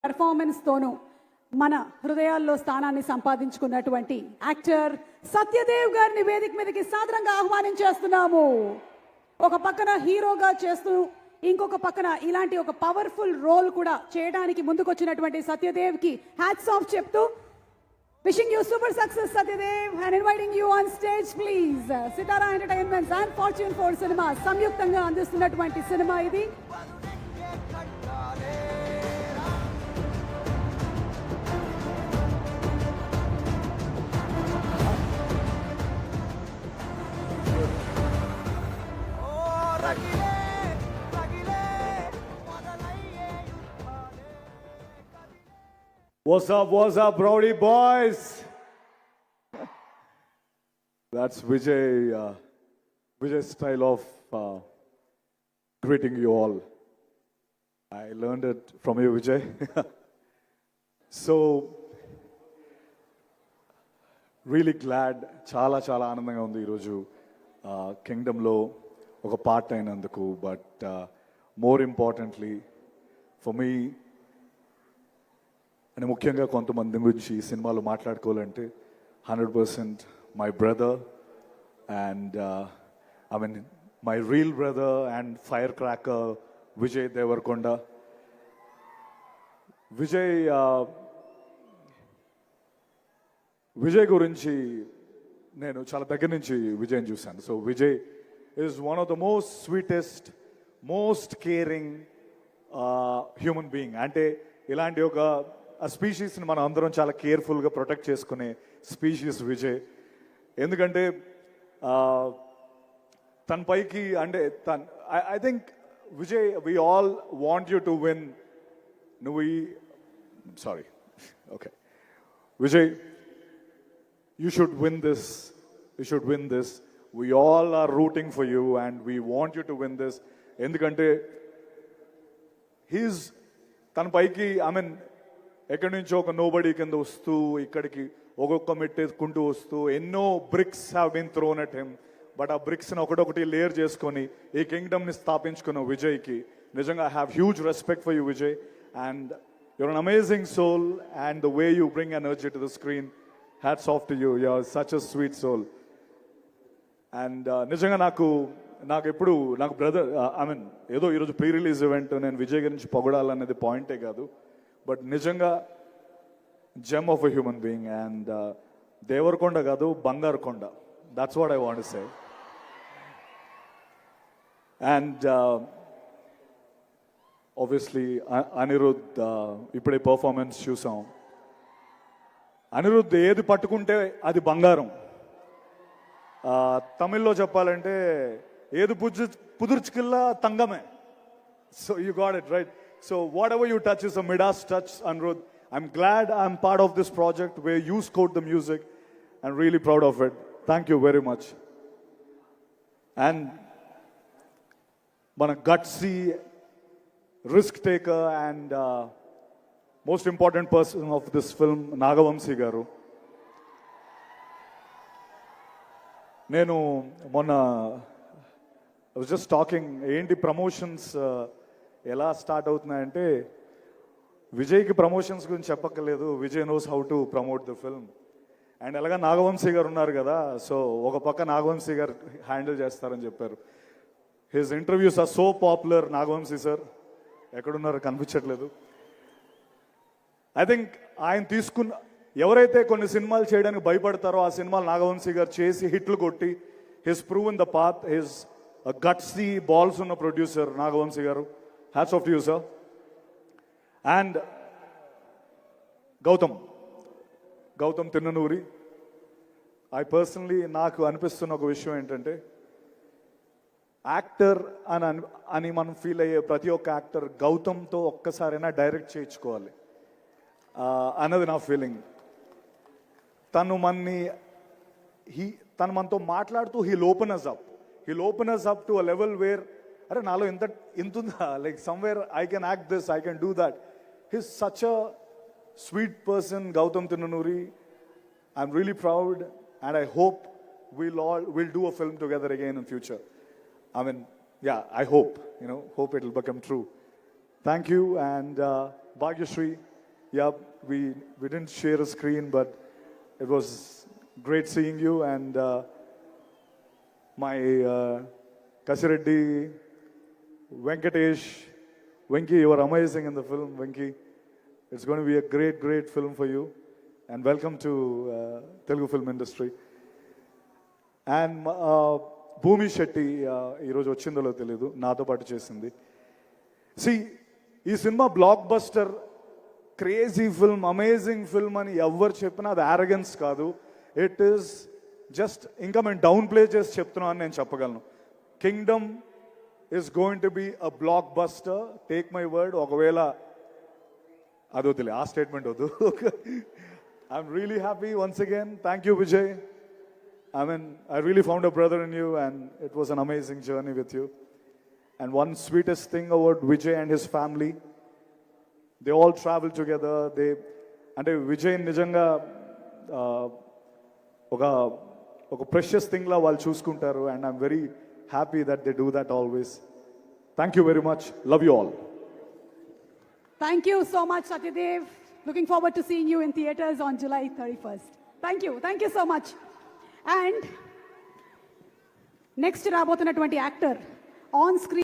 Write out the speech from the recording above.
Performance తోనూ మన హృదయాల్లో స్థానాన్ని సంపాదించుకున్నటువంటి యాక్టర్ సత్యదేవ్ గారిని వేదిక మీదకి సాదరంగా ఆహ్వానించేస్తున్నాము. ఒక పక్కన హీరోగా చేస్తూ ఇంకొక పక్కన ఇలాంటి ఒక పవర్ఫుల్ రోల్ కూడా చేయడానికి ముందుకొచ్చినటువంటి సత్యదేవ్ కి హ్యాట్స్ ఆఫ్ చెప్తూ wishing you super success Satyadev and inviting you on stage please. Sitara Entertainments and Fortune 4 Cinema సంయుక్తంగా అందిస్తున్నటువంటి సినిమా ఇది. What's up, Brody boys? That's Vijay's style of greeting you all. I learned it from you, Vijay. So, really glad, చాలా ఆనందంగా ఉంది ఈరోజు కింగ్డమ్లో ఒక part అయినందుకు. But more importantly for me అని ముఖ్యంగా కొంతమంది గురించి ఈ సినిమాలో మాట్లాడుకోవాలంటే 100% my brother and I mean my real brother and firecracker Vijay Deverakonda. Vijay గురించి నేను చాలా దగ్గర నుంచి విజయ్ని చూశాను. So Vijay is one of the most sweetest, most caring human being. అంటే ఇలాంటి ఒక ఆ స్పీషీస్ని మనం అందరం చాలా కేర్ఫుల్గా ప్రొటెక్ట్ చేసుకునే స్పీషీస్ విజయ్. ఎందుకంటే తన పైకి అంటే I think Vijay we all want you to win. Sorry okay Vijay, you should win this. We all are rooting for you and we want you to win this. ఎందుకంటే he's తన పైకి ఐ మీన్ ఎక్కడి నుంచో ఒక నోబడీ కింద వస్తూ ఇక్కడికి ఒక్కొక్క మెట్టేసుకుంటూ వస్తూ ఎన్నో bricks have been thrown at him. But ఆ బ్రిక్స్ని ఒకటొకటి లేయర్ చేసుకొని ఈ కింగ్డమ్ని స్థాపించుకున్న విజయ్కి నిజంగా I have huge respect for you Vijay. And your an amazing soul and the way you bring energy to the screen, hats off to you. You are such a sweet soul. And నిజంగా నాకు ఎప్పుడు నాకు brother I mean ఏదో ఈరోజు pre release event, నేను విజయ్ గురించి పొగడాలనేది పాయింటే కాదు. బట్ నిజంగా gem of a human being. And Deverakonda కాదు, బంగారు కొండ. That's what I want to say. And obviously Anirudh ఇప్పుడే పర్ఫార్మెన్స్ చూసాం. అనిరుద్ ఏది పట్టుకుంటే అది బంగారం. తమిళ్లో చెప్పాలంటే ఏది పుదుర్చుకిల్లా తంగమే. So you got it right. So whatever you touch is a Midas touch, Anirudh. I'm glad I'm part of this project where you scored the music. I'm really proud of it. Thank you very much. And mana gutsy, risk taker and most important person of this film, Nagavamsi garu. Nenu monna I was just talking enti promotions ఎలా start అవుతున్నాయంటే విజయ్కి promotions గురించి చెప్పక్కర్లేదు. Vijay knows how to promote the film. And అలాగా నాగవంశీ గారు ఉన్నారు కదా, so ఒక పక్క నాగవంశీ గారు హ్యాండిల్ చేస్తారని చెప్పారు. His interviews are so popular. Nagavamsi sir ఎక్కడున్నారో కనిపించట్లేదు. ఐ థింక్ ఆయన తీసుకున్న ఎవరైతే కొన్ని సినిమాలు చేయడానికి భయపడతారో ఆ సినిమాలు నాగవంశీ గారు చేసి హిట్లు కొట్టి his proven the path. His gutsy balls ఉన్న ప్రొడ్యూసర్ నాగవంశీ గారు. Hats off to you, sir. And Gautam Tinnanuri. I personally, నాకు అనిపిస్తున్న ఒక విషయం ఏంటంటే యాక్టర్ అని మనం ఫీల్ అయ్యే ప్రతి ఒక్క యాక్టర్ గౌతమ్తో ఒక్కసారైనా డైరెక్ట్ చేయించుకోవాలి అన్నది నా ఫీలింగ్. తను మనతో మాట్లాడుతూ he'll open us up to a level where అరే నాలో ఇంత ఉందా, like somewhere I can act this, I can do that. He's such a sweet person Gautam Tinnanuri. I'm really proud and I hope we'll do a film together again in future. I mean, yeah, I hope it will become true. Thank you. And Bhagyashree, Yeah, we didn't share a screen, but it was great seeing you. And my Kasireddy, Venkatesh, Venki, you are amazing in the film, Venki. It's going to be a great, great film for you. And welcome to Telugu film industry. And భూమి శెట్టి ఈరోజు వచ్చిందో తెలీదు, నాతో పాటు చేసింది. ఈ cinema block buster, crazy film, amazing film అని ఎవరు చెప్పినా అది యారగెన్స్ కాదు. ఇట్ ఈస్ జస్ట్ ఇంకా మేము డౌన్ ప్లే చేసి చెప్తున్నాం అని నేను చెప్పగలను. Kingdom is going to be a block buster, take my word. ఒకవేళ అది వద్దులే, ఆ స్టేట్మెంట్ వద్దు. I'm really happy once again. Thank you Vijay. I mean, I really found a brother in you, and it was an amazing journey with you. And one sweetest thing about Vijay and his family, they all travel together. అంటే విజయ్ నిజంగా ఒక precious thing లా వాళ్ళు చూసుకుంటారు. And I'm very happy that they do that always. Thank you very much. Love you all. Thank you so much, Satyadev. Looking forward to seeing you in theaters on July 31st. Thank you so much. And next రాబోతున్నటువంటి actor on screen